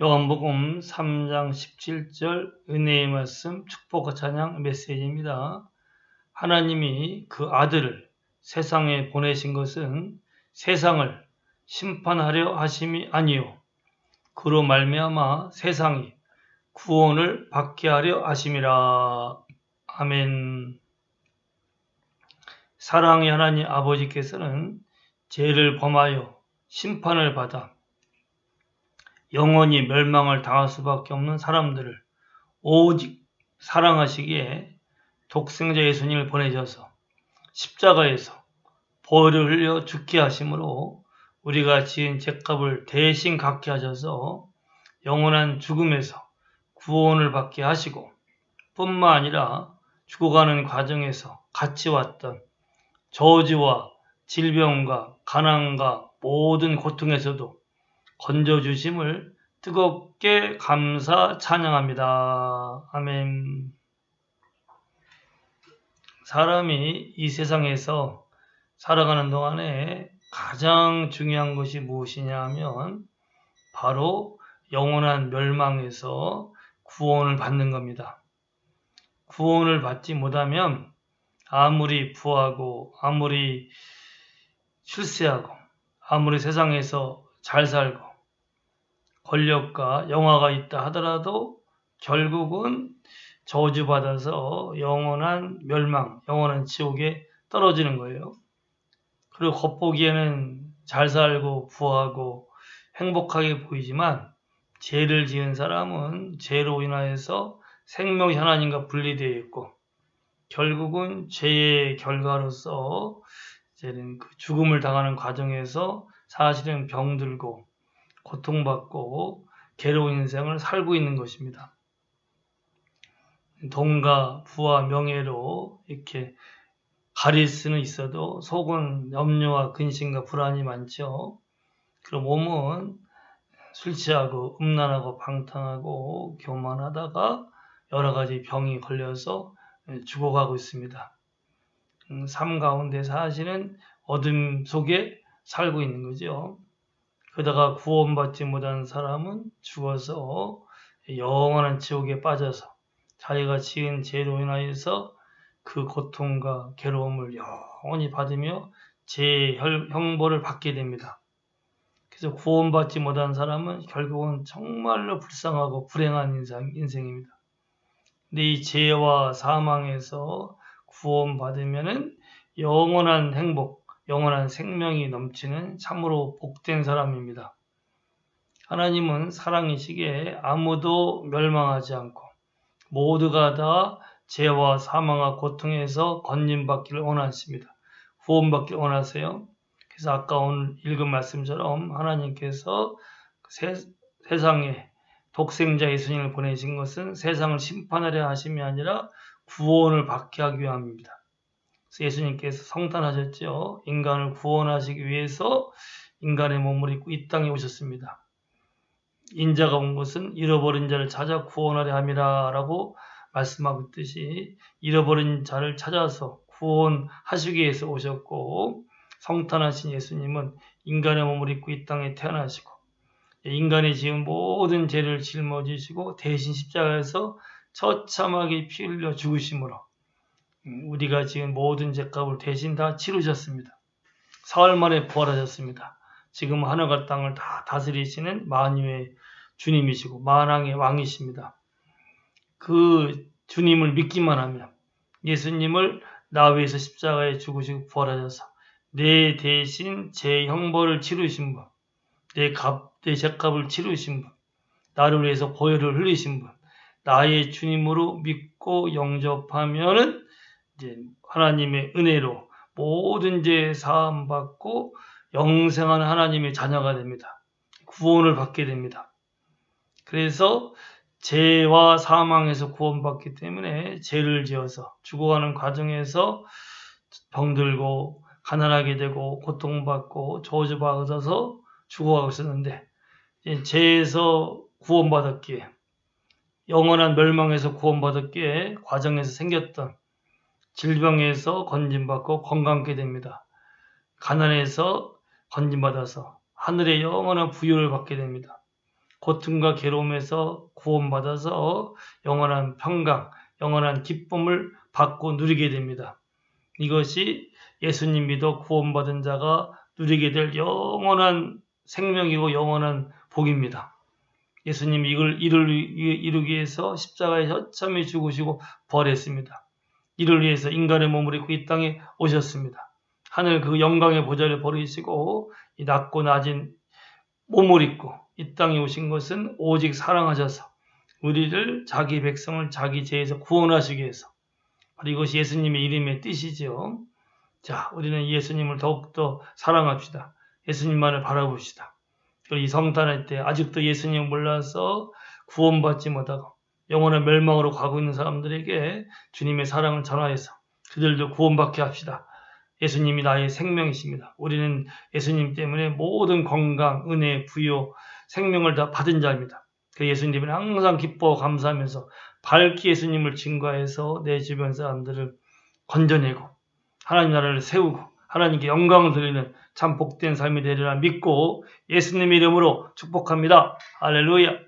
요한복음 3장 17절 은혜의 말씀 축복과 찬양 메시지입니다. 하나님이 그 아들을 세상에 보내신 것은 세상을 심판하려 하심이 아니요 그로 말미암아 세상이 구원을 받게 하려 하심이라. 아멘. 사랑의 하나님 아버지께서는 죄를 범하여 심판을 받아 영원히 멸망을 당할 수밖에 없는 사람들을 오직 사랑하시기에 독생자 예수님을 보내셔서 십자가에서 보혈을 흘려 죽게 하심으로 우리가 지은 죄값을 대신 갚게 하셔서 영원한 죽음에서 구원을 받게 하시고 뿐만 아니라 죽어가는 과정에서 같이 왔던 저주와 질병과 가난과 모든 고통에서도 건져주심을 뜨겁게 감사 찬양합니다. 아멘. 사람이 이 세상에서 살아가는 동안에 가장 중요한 것이 무엇이냐 하면 바로 영원한 멸망에서 구원을 받는 겁니다. 구원을 받지 못하면 아무리 부하고 아무리 출세하고 아무리 세상에서 잘 살고 권력과 영화가 있다 하더라도 결국은 저주받아서 영원한 멸망, 영원한 지옥에 떨어지는 거예요. 그리고 겉보기에는 잘 살고 부하고 행복하게 보이지만 죄를 지은 사람은 죄로 인하여서 생명이 하나님과 분리되어 있고 결국은 죄의 결과로서 이제는 그 죽음을 당하는 과정에서 사실은 병들고 고통받고 괴로운 인생을 살고 있는 것입니다. 돈과 부와 명예로 이렇게 가릴 수는 있어도 속은 염려와 근심과 불안이 많죠. 그리고 몸은 술 취하고 음란하고 방탕하고 교만하다가 여러 가지 병이 걸려서 죽어가고 있습니다. 삶 가운데 사실은 어둠 속에 살고 있는 거죠. 그러다가 구원받지 못한 사람은 죽어서 영원한 지옥에 빠져서 자기가 지은 죄로 인하여서 그 고통과 괴로움을 영원히 받으며 죄의 형벌을 받게 됩니다. 그래서 구원받지 못한 사람은 결국은 정말로 불쌍하고 불행한 인생입니다. 근데 이 죄와 사망에서 구원받으면은 영원한 행복, 영원한 생명이 넘치는 참으로 복된 사람입니다. 하나님은 사랑이시기에 아무도 멸망하지 않고 모두가 다 죄와 사망과 고통에서 건진받기를 원하십니다. 구원받기를 원하세요. 그래서 아까 오늘 읽은 말씀처럼 하나님께서 세상에 독생자 예수님을 보내신 것은 세상을 심판하려 하심이 아니라 구원을 받게 하기 위함입니다. 그래서 예수님께서 성탄하셨죠. 인간을 구원하시기 위해서 인간의 몸을 입고 이 땅에 오셨습니다. 인자가 온 것은 잃어버린 자를 찾아 구원하려 함이라 라고 말씀하고 있듯이 잃어버린 자를 찾아서 구원하시기 위해서 오셨고 성탄하신 예수님은 인간의 몸을 입고 이 땅에 태어나시고 인간이 지은 모든 죄를 짊어지시고 대신 십자가에서 처참하게 피 흘려 죽으심으로 우리가 지은 모든 죄값을 대신 다 치르셨습니다. 사흘 만에 부활하셨습니다. 지금 하늘과 땅을 다 다스리시는 만유의 주님이시고 만왕의 왕이십니다. 그 주님을 믿기만 하면 예수님을 나 위해서 십자가에 죽으시고 부활하셔서 내 대신 제 형벌을 치르신 분, 내 죄값을 치르신 분, 나를 위해서 보혈을 흘리신 분, 나의 주님으로 믿고 영접하면은 이제 하나님의 은혜로 모든 죄 사함 받고 영생한 하나님의 자녀가 됩니다. 구원을 받게 됩니다. 그래서 죄와 사망에서 구원받기 때문에 죄를 지어서 죽어가는 과정에서 병들고 가난하게 되고 고통받고 저주받아서 죽어가고 있었는데 죄에서 구원받았기에 영원한 멸망에서 구원받았기에 과정에서 생겼던 질병에서 건진받고 건강하게 됩니다. 가난에서 건진받아서 하늘의 영원한 부유를 받게 됩니다. 고통과 괴로움에서 구원받아서 영원한 평강, 영원한 기쁨을 받고 누리게 됩니다. 이것이 예수님 믿어 구원받은 자가 누리게 될 영원한 생명이고 영원한 복입니다. 예수님이 이걸 이루기 위해서 십자가에 처참히 죽으시고 부활했습니다. 이를 위해서 인간의 몸을 입고 이 땅에 오셨습니다. 하늘 그 영광의 보좌를 버리시고 이 낮고 낮은 몸을 입고 이 땅에 오신 것은 오직 사랑하셔서 우리를 자기 백성을 자기 죄에서 구원하시기 위해서, 이것이 예수님의 이름의 뜻이죠. 자, 우리는 예수님을 더욱더 사랑합시다. 예수님만을 바라봅시다. 그리고 이 성탄할 때 아직도 예수님을 몰라서 구원받지 못하고 영원한 멸망으로 가고 있는 사람들에게 주님의 사랑을 전하여서 그들도 구원받게 합시다. 예수님이 나의 생명이십니다. 우리는 예수님 때문에 모든 건강, 은혜, 부요, 생명을 다 받은 자입니다. 그 예수님은 항상 기뻐하고 감사하면서 밝게 예수님을 증거해서 내 주변 사람들을 건져내고 하나님 나라를 세우고 하나님께 영광을 드리는 참 복된 삶이 되리라 믿고 예수님의 이름으로 축복합니다. 할렐루야.